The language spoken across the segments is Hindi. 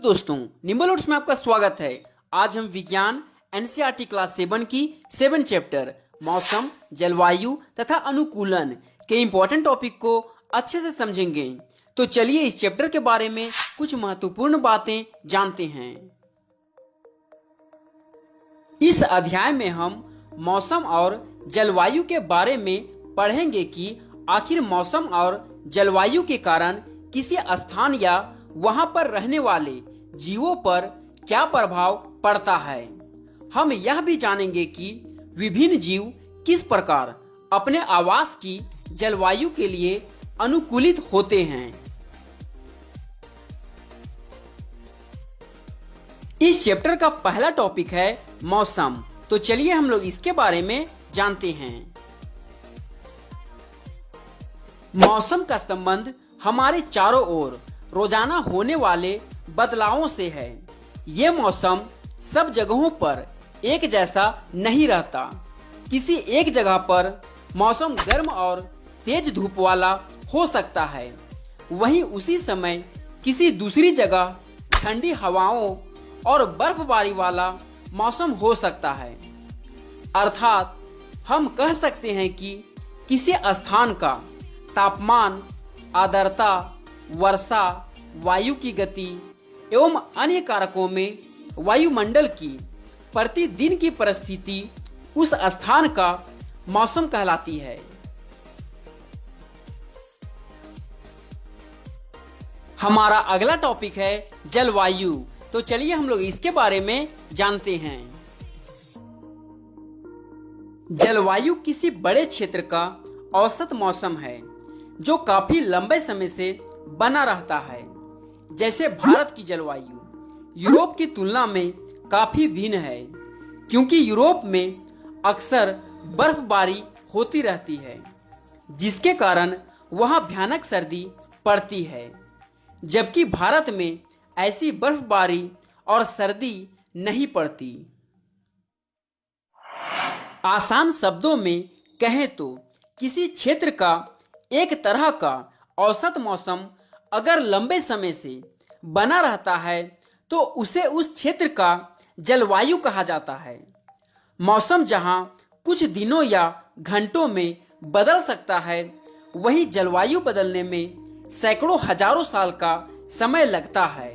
दोस्तों, निम्बोनोट्स में आपका स्वागत है। आज हम विज्ञान एनसीईआरटी क्लास 7 की 7 चैप्टर मौसम, जलवायु तथा अनुकूलन के इम्पोर्टेंट टॉपिक को अच्छे से समझेंगे। तो चलिए इस चैप्टर के बारे में कुछ महत्वपूर्ण बातें जानते हैं। इस अध्याय में हम मौसम और जलवायु के बारे में पढ़ेंगे कि आखिर मौसम और जलवायु के कारण किसी स्थान या वहां पर रहने वाले जीवों पर क्या प्रभाव पड़ता है। हम यह भी जानेंगे कि विभिन्न जीव किस प्रकार अपने आवास की जलवायु के लिए अनुकूलित होते हैं। इस चैप्टर का पहला टॉपिक है मौसम। तो चलिए हम लोग इसके बारे में जानते हैं। मौसम का संबंध हमारे चारों ओर रोजाना होने वाले बदलावों से है। ये मौसम सब जगहों पर एक जैसा नहीं रहता। किसी एक जगह पर मौसम गर्म और तेज धूप वाला हो सकता है, वहीं उसी समय किसी दूसरी जगह ठंडी हवाओं और बर्फबारी वाला मौसम हो सकता है। अर्थात हम कह सकते हैं कि किसी स्थान का तापमान, आर्द्रता, वर्षा, वायु की गति एवं अन्य कारकों में वायुमंडल की प्रतिदिन की परिस्थिति उस स्थान का मौसम कहलाती है। हमारा अगला टॉपिक है जलवायु। तो चलिए हम लोग इसके बारे में जानते हैं। जलवायु किसी बड़े क्षेत्र का औसत मौसम है जो काफी लंबे समय से बना रहता है। जैसे भारत की जलवायु यूरोप की तुलना में काफी भिन्न है, क्योंकि यूरोप में अक्सर बर्फबारी होती रहती है, जिसके कारण वहां भयानक सर्दी पड़ती है, जबकि भारत में ऐसी बर्फबारी और सर्दी नहीं पड़ती। आसान शब्दों में कहें तो किसी क्षेत्र का एक तरह का औसत मौसम अगर लंबे समय से बना रहता है तो उसे उस क्षेत्र का जलवायु कहा जाता है। मौसम जहां कुछ दिनों या घंटों में बदल सकता है, वहीं जलवायु बदलने में सैकड़ों हजारों साल का समय लगता है।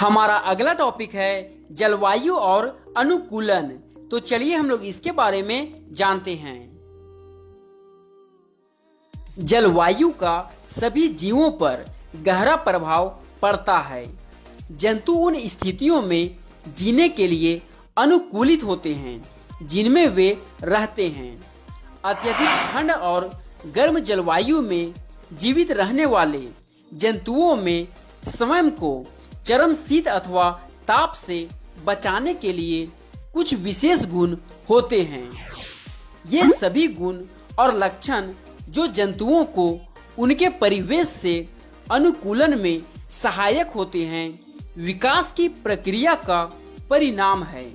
हमारा अगला टॉपिक है जलवायु और अनुकूलन। तो चलिए हम लोग इसके बारे में जानते हैं। जलवायु का सभी जीवों पर गहरा प्रभाव पड़ता है। जंतु उन स्थितियों में जीने के लिए अनुकूलित होते हैं जिनमें वे रहते हैं। अत्यधिक ठंड और गर्म जलवायु में जीवित रहने वाले जंतुओं में स्वयं को चरम शीत अथवा ताप से बचाने के लिए कुछ विशेष गुण होते हैं। ये सभी गुण और लक्षण जो जंतुओं को उनके परिवेश से अनुकूलन में सहायक होते हैं, विकास की प्रक्रिया का परिणाम है,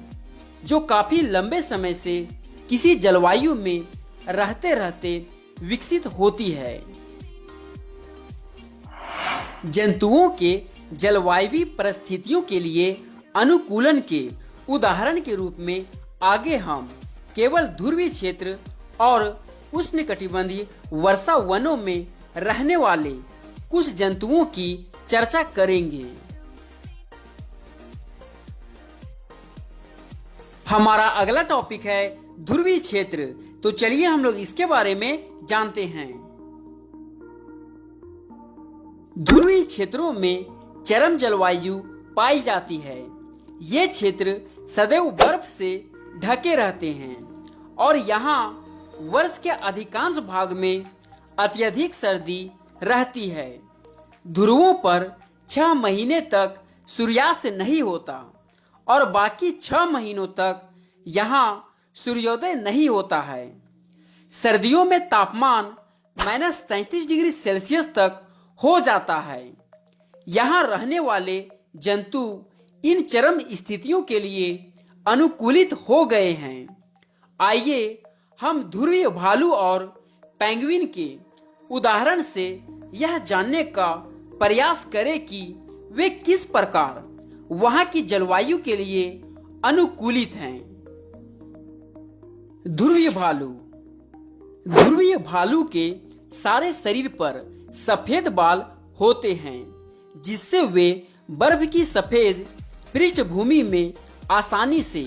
जो काफी लंबे समय से किसी जलवायु में रहते रहते विकसित होती है। जंतुओं के जलवायु परिस्थितियों के लिए अनुकूलन के उदाहरण के रूप में आगे हम केवल ध्रुवीय क्षेत्र और उष्णकटिबंधीय वर्षा वनों में रहने वाले कुछ जंतुओं की चर्चा करेंगे। हमारा अगला टॉपिक है ध्रुवीय क्षेत्र। तो चलिए हम लोग इसके बारे में जानते हैं। ध्रुवीय क्षेत्रों में चरम जलवायु पाई जाती है। ये क्षेत्र सदैव बर्फ से ढके रहते हैं और यहाँ वर्ष के अधिकांश भाग में अत्यधिक सर्दी रहती है। ध्रुवों पर 6 महीने तक सूर्यास्त नहीं होता और बाकी 6 महीनों तक यहाँ सूर्योदय नहीं होता है। सर्दियों में तापमान -33 डिग्री सेल्सियस तक हो जाता है। यहाँ रहने वाले जंतु इन चरम स्थितियों के लिए अनुकूलित हो गए हैं। आइए हम ध्रुवीय भालू और पेंगुइन के उदाहरण से यह जानने का प्रयास करें कि वे किस प्रकार वहां की जलवायु के लिए अनुकूलित हैं। ध्रुवीय भालू। ध्रुवीय भालू के सारे शरीर पर सफेद बाल होते हैं, जिससे वे बर्फ की सफेद पृष्ठभूमि में आसानी से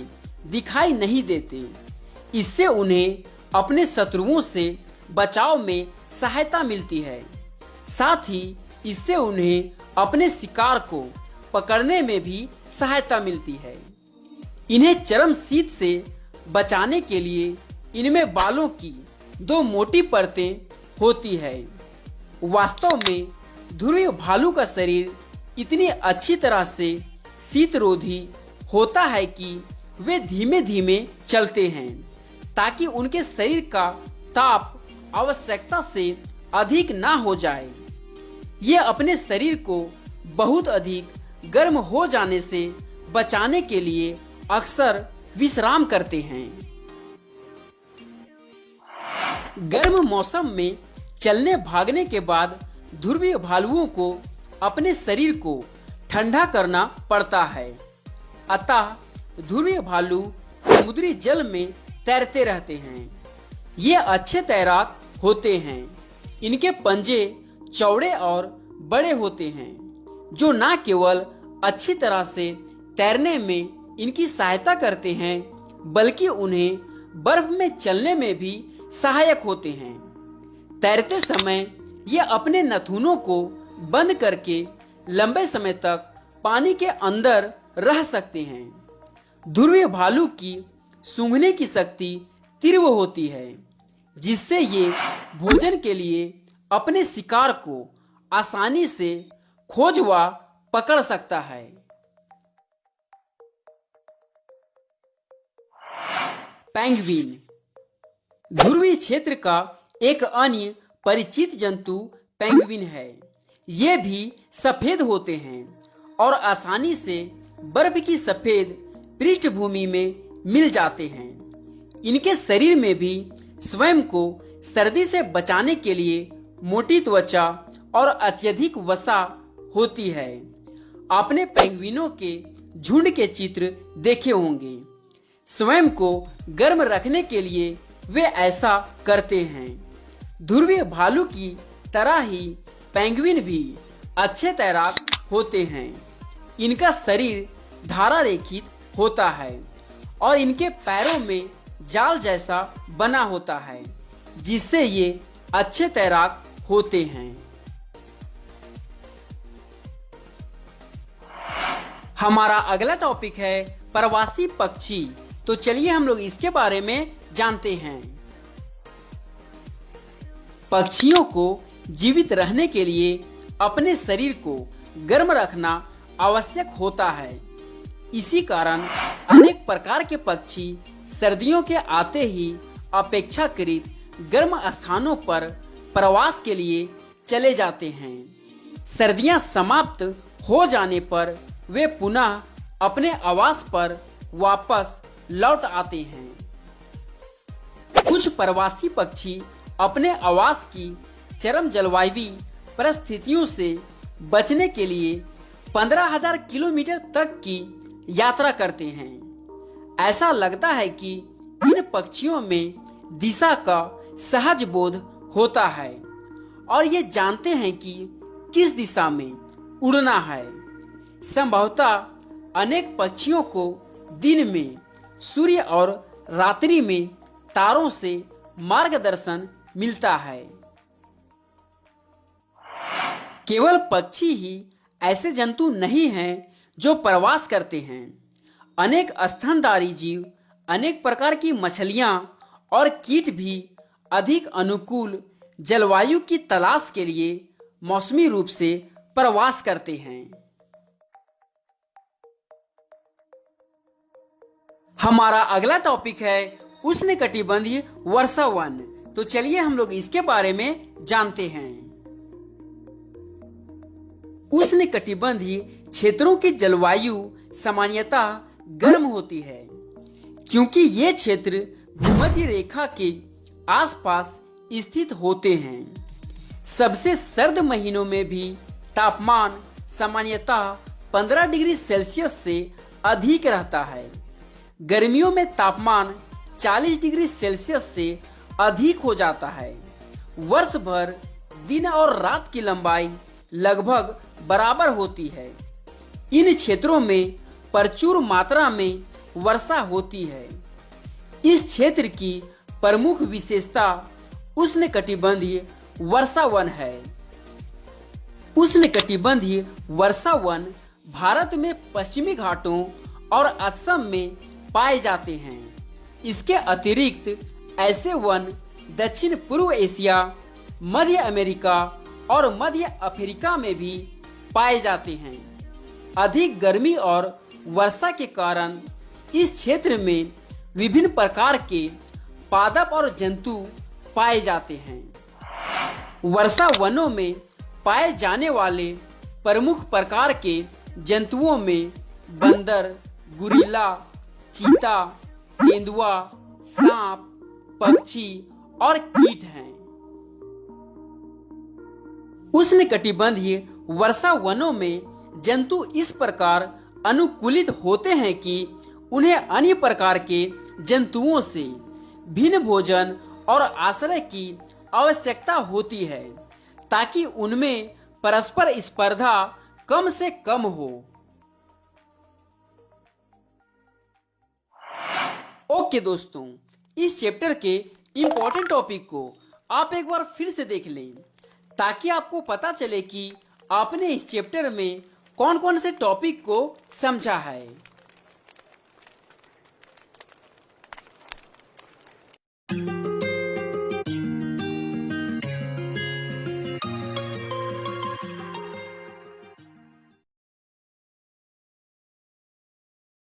दिखाई नहीं देते। इससे उन्हें अपने शत्रुओं से बचाव में सहायता मिलती है। साथ ही इससे उन्हें अपने शिकार को पकड़ने में भी सहायता मिलती है। इन्हें चरम शीत से बचाने के लिए इनमें बालों की 2 मोटी परतें होती है। वास्तव में ध्रुवीय भालू का शरीर इतनी अच्छी तरह से शीतरोधी होता है कि वे धीमे धीमे चलते हैं, ताकि उनके शरीर का ताप आवश्यकता से अधिक ना हो जाए। ये अपने शरीर को बहुत अधिक गर्म हो जाने से बचाने के लिए अक्सर विश्राम करते हैं। गर्म मौसम में चलने भागने के बाद ध्रुवीय भालुओं को अपने शरीर को ठंडा करना पड़ता है। अतः ध्रुवीय भालू समुद्री जल में तैरते रहते हैं। ये अच्छे तैराक होते हैं। इनके पंजे चौड़े और बड़े होते हैं, जो न केवल अच्छी तरह से तैरने में इनकी सहायता करते हैं, बल्कि उन्हें बर्फ में चलने में भी सहायक होते हैं। तैरते समय ये अपने नथुनों को बंद करके लंबे समय तक पानी के अंदर रह सकते हैं। ध्रुवीय भालू की सूंघने की शक्ति तीव्र होती है, जिससे ये भोजन के लिए अपने शिकार को आसानी से खोज व पकड़ सकता है। पेंगुइन। ध्रुवीय क्षेत्र का एक अन्य परिचित जंतु पेंगुइन है। ये भी सफेद होते हैं और आसानी से बर्फ की सफेद पृष्ठभूमि में मिल जाते हैं। इनके शरीर में भी स्वयं को सर्दी से बचाने के लिए मोटी त्वचा और अत्यधिक वसा होती है। आपने पेंगुइनों के झुंड के चित्र देखे होंगे। स्वयं को गर्म रखने के लिए वे ऐसा करते हैं। ध्रुवीय भालू की तरह ही पेंगुइन भी अच्छे तैराक होते हैं। इनका शरीर धारा रेखित होता है और इनके पैरों में जाल जैसा बना होता है, जिससे ये अच्छे तैराक होते हैं। हमारा अगला टॉपिक है प्रवासी पक्षी। तो चलिए हम लोग इसके बारे में जानते हैं। पक्षियों को जीवित रहने के लिए अपने शरीर को गर्म रखना आवश्यक होता है। इसी कारण अनेक प्रकार के पक्षी सर्दियों के आते ही अपेक्षाकृत गर्म स्थानों पर प्रवास के लिए चले जाते हैं। सर्दियां समाप्त हो जाने पर वे पुनः अपने आवास पर वापस लौट आते हैं। कुछ प्रवासी पक्षी अपने आवास की चरम जलवायु परिस्थितियों से बचने के लिए 15,000 किलोमीटर तक की यात्रा करते हैं। ऐसा लगता है कि इन पक्षियों में दिशा का सहज बोध होता है और ये जानते हैं कि किस दिशा में उड़ना है। संभवतः अनेक पक्षियों को दिन में सूर्य और रात्रि में तारों से मार्गदर्शन मिलता है। केवल पक्षी ही ऐसे जंतु नहीं हैं जो प्रवास करते हैं। अनेक स्तनधारी जीव, अनेक प्रकार की मछलियां और कीट भी अधिक अनुकूल जलवायु की तलाश के लिए मौसमी रूप से प्रवास करते हैं। हमारा अगला टॉपिक है उष्णकटिबंधीय वर्षा वन। तो चलिए हम लोग इसके बारे में जानते हैं। उष्णकटिबंधीय क्षेत्रों की जलवायु सामान्यतः गर्म होती है, क्योंकि ये क्षेत्र भूमध्य रेखा के आसपास स्थित होते हैं। सबसे सर्द महीनों में भी तापमान सामान्यतः 15 डिग्री सेल्सियस से अधिक रहता है। गर्मियों में तापमान 40 डिग्री सेल्सियस से अधिक हो जाता है। वर्ष भर दिन और रात की लंबाई लगभग बराबर होती है। इन क्षेत्रों में प्रचुर मात्रा में वर्षा होती है। इस क्षेत्र की प्रमुख विशेषता उष्णकटिबंधीय वर्षा वन है। उष्णकटिबंधीय वर्षा वन भारत में पश्चिमी घाटों और असम में पाए जाते हैं। इसके अतिरिक्त ऐसे वन दक्षिण पूर्व एशिया, मध्य अमेरिका और मध्य अफ्रीका में भी पाए जाते हैं। अधिक गर्मी और वर्षा के कारण इस क्षेत्र में विभिन्न प्रकार के पादप और जंतु पाए जाते हैं। वर्षा वनों में पाए जाने वाले प्रमुख प्रकार के जंतुओं में बंदर, गुरिल्ला, चीता, तेंदुआ, सांप, पक्षी और कीट हैं। उष्णकटिबंधीय वर्षा वनों में जंतु इस प्रकार अनुकूलित होते हैं कि उन्हें अन्य प्रकार के जंतुओं से भिन्न भोजन और आश्रय की आवश्यकता होती है, ताकि उनमें परस्पर स्पर्धा कम से कम हो। ओके दोस्तों, इस चैप्टर के इम्पोर्टेंट टॉपिक को आप एक बार फिर से देख लें, ताकि आपको पता चले कि आपने इस चैप्टर में कौन कौन से टॉपिक को समझा है।